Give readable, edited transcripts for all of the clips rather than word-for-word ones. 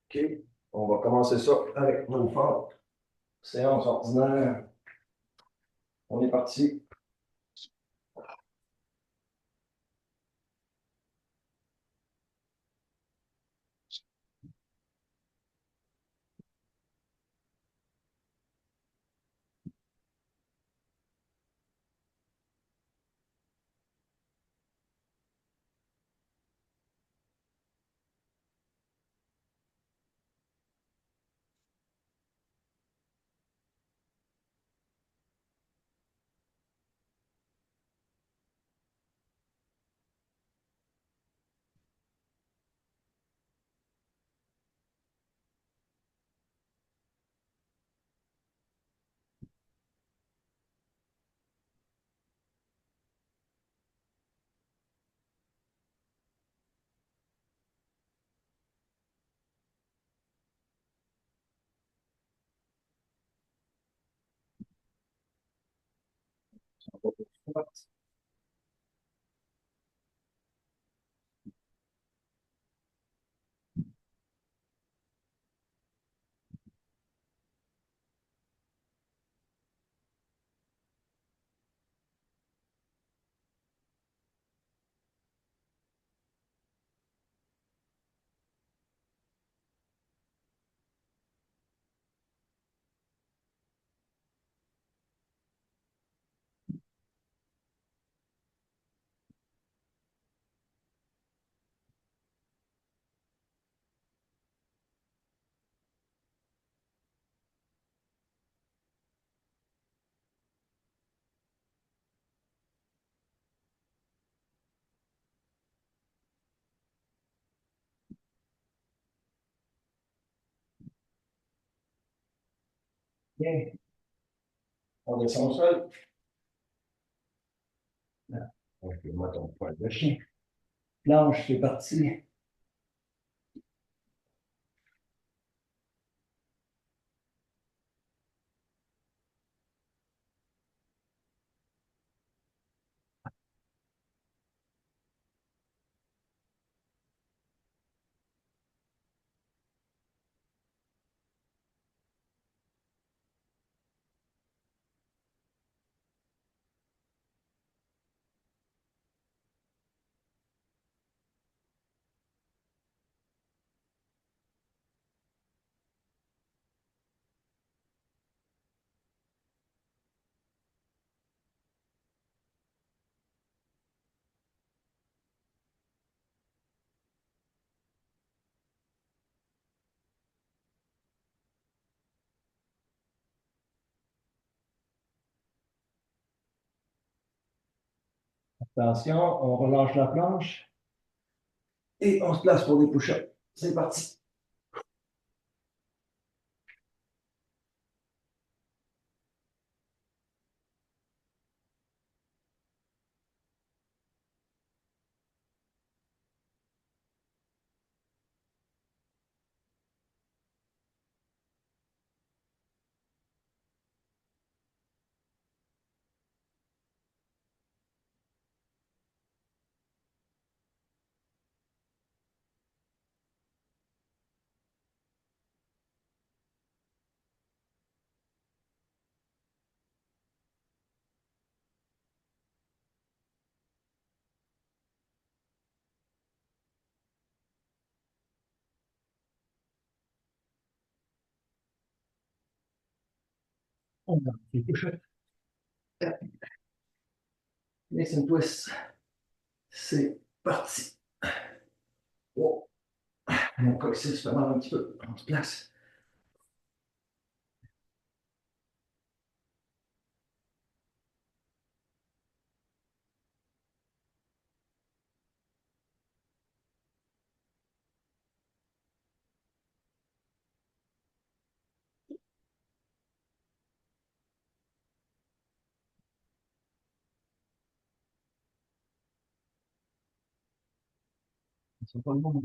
OK. On va commencer ça avec nos formes. Séance ordinaire. On est parti. Bien. On descend au sol. Là. Je vais mettre ton poil de chien. Planche, c'est parti. Attention, on relâche la planche et on se place pour des push-ups. C'est parti. On a des push-ups. Listen twist. C'est parti. Oh, mon coccyx fait mal un petit peu. On se place. C'est pas le bon.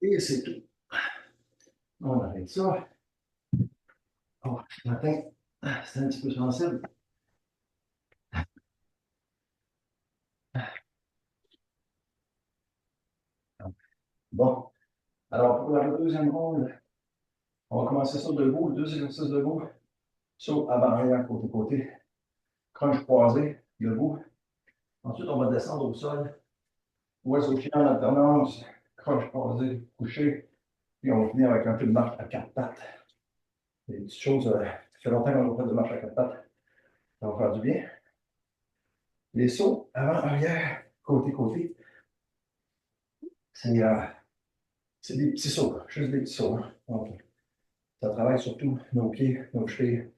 Et c'est tout. On arrête ça. Oh, ce matin, c'est un petit peu sensible. Bon, alors pour la deuxième ronde, on va commencer ça debout, deux exercices debout. Saut avant-arrière, côté-côté. Crunch croisé, debout. Ensuite, on va descendre au sol. Oiseau chien en alternance. Crunch croisé, couché. Puis on va finir avec un peu de marche à quatre pattes. Des petites choses, ça fait longtemps qu'on n'a pas fait de marche à quatre pattes. Ça va faire du bien. Les sauts avant-arrière, côté-côté, c'est c'est des petits sauts, juste des petits sauts. Donc, ça travaille surtout nos pieds, nos chevilles,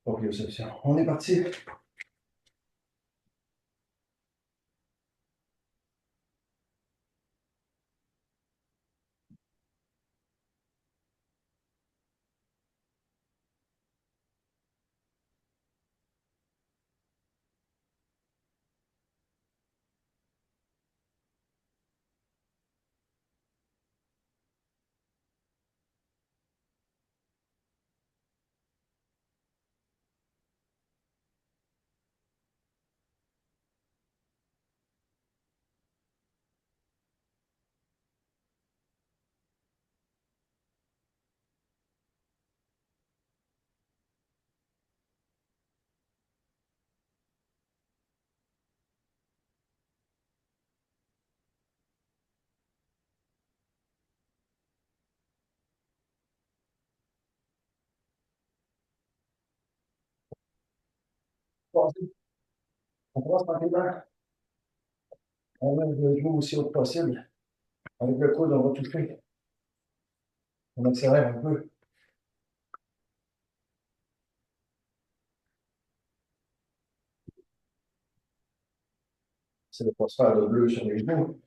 proprioception. On est parti. On commence tranquillement. On lève le genou aussi haut que possible. Avec le coude, on va toucher. On accélère un peu. C'est de ne pas se faire de bleu sur les genoux.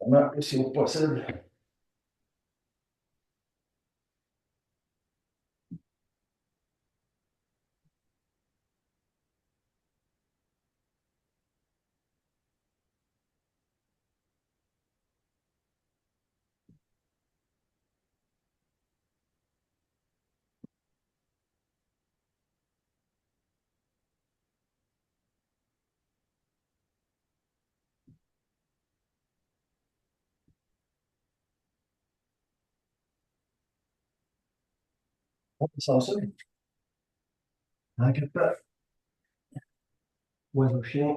On a aussi haut que possible. On sent ça. En quatre pattes. Oiseau chien.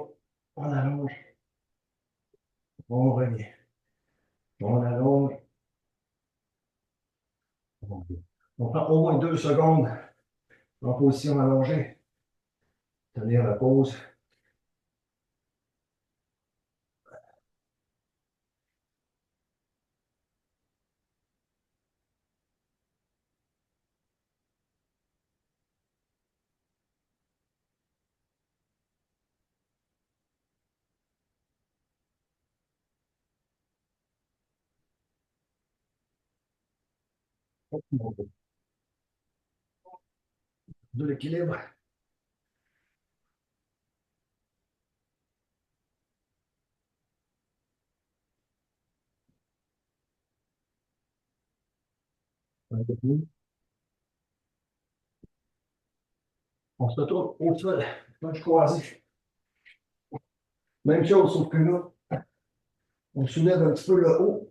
On allonge. On revient. On allonge. On prend au moins 2 secondes en position allongée. Tenir la pause. De l'équilibre. On se retourne au sol. Manche croisée. Même chose, sauf que là, on soulève un petit peu le haut.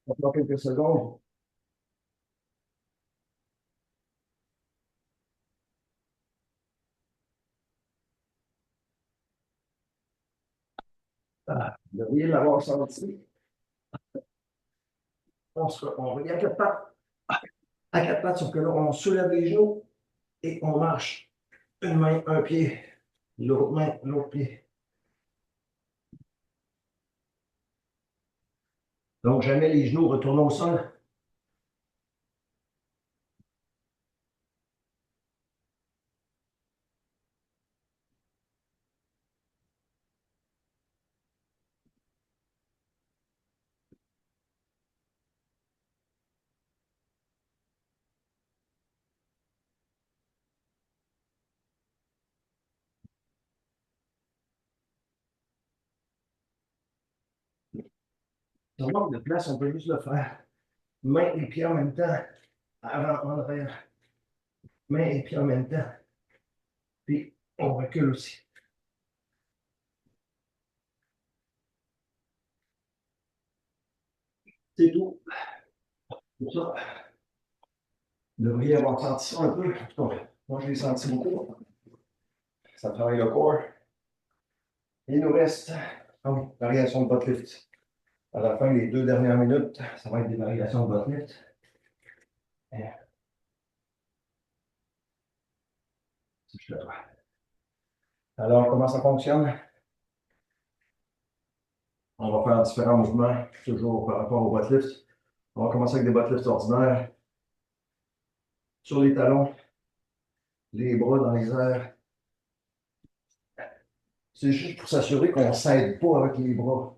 On prend quelques secondes. Ah, vous devriez l'avoir senti. On revient à quatre pattes. à quatre pattes, sauf que là, on soulève les genoux et on marche. Une main, un pied, l'autre main, l'autre pied. Donc, jamais les genoux retournent au sol. Si on manque de place, on peut juste le faire. Main et pied en même temps. Avant, en arrière. Main et pied en même temps. Puis, on recule aussi. C'est tout. Pour ça, vous devriez avoir senti ça un peu. Moi, je l'ai senti beaucoup. Ça travaille le corps. Il nous reste, ah oui, variation de butt lift. À la fin, les 2 dernières minutes, ça va être des variations de butt lift. Alors, comment ça fonctionne? On va faire différents mouvements, toujours par rapport au butt lift. On va commencer avec des butt lifts ordinaires. Sur les talons, les bras dans les airs. C'est juste pour s'assurer qu'on ne s'aide pas avec les bras.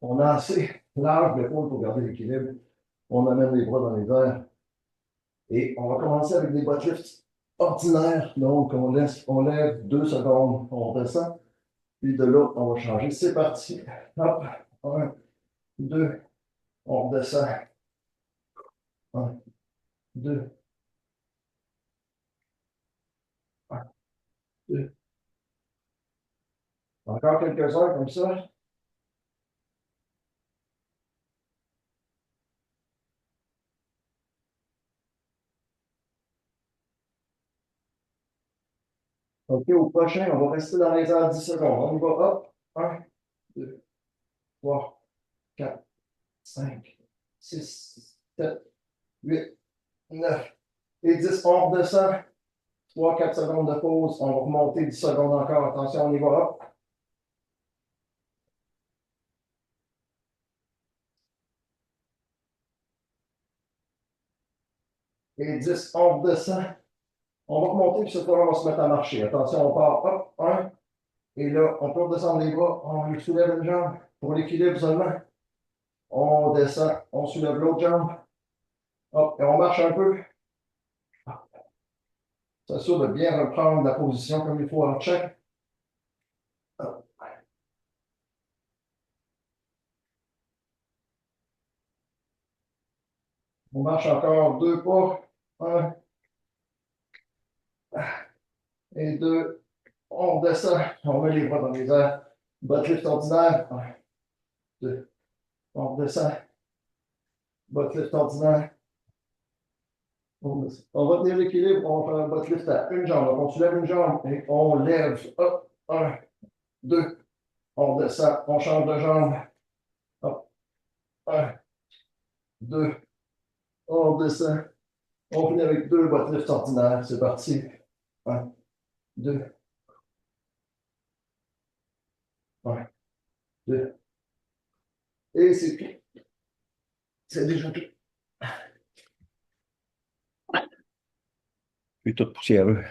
On a assez large l'épaule pour garder l'équilibre. On amène les bras dans les airs. Et on va commencer avec des butt lifts ordinaires. Donc, on lève 2 secondes, on redescend. Puis de là, on va changer. C'est parti. Hop. 1, 2, on redescend. 1, 2, 1, 2. Encore quelques heures comme ça. OK, au prochain, on va rester dans les airs 10 secondes. On y va. Hop. 1, 2, 3, 4, 5, 6, 7, 8, 9 et 10. On redescend. 3, 4 secondes de pause. On va remonter 10 secondes encore. Attention, on y va. Hop. Et 10, on redescend. On va remonter, puis cette fois, on va se mettre à marcher. Attention, on part. Hop. 1. Et là, on peut redescendre les bras. On soulève une jambe pour l'équilibre seulement. On descend. On soulève l'autre jambe. Hop. Et on marche un peu. C'est sûr de bien reprendre la position comme il faut en check. On marche encore 2 pas. 1 et 2. On descend. On met les bras dans les airs. Butt lift ordinaire. 1, 2. On redescend. Butt lift ordinaire. On va tenir l'équilibre. On va faire un butt lift à une jambe. Donc, on soulève une jambe et on lève. Hop. 1, 2. On descend. On change de jambe. Hop. 1, 2. On descend. On finit avec 2 butt lifts ordinaires. C'est parti. 1, 2. 1, 2. Et c'est tout. C'est déjà tout. Puis tout poussiéreux.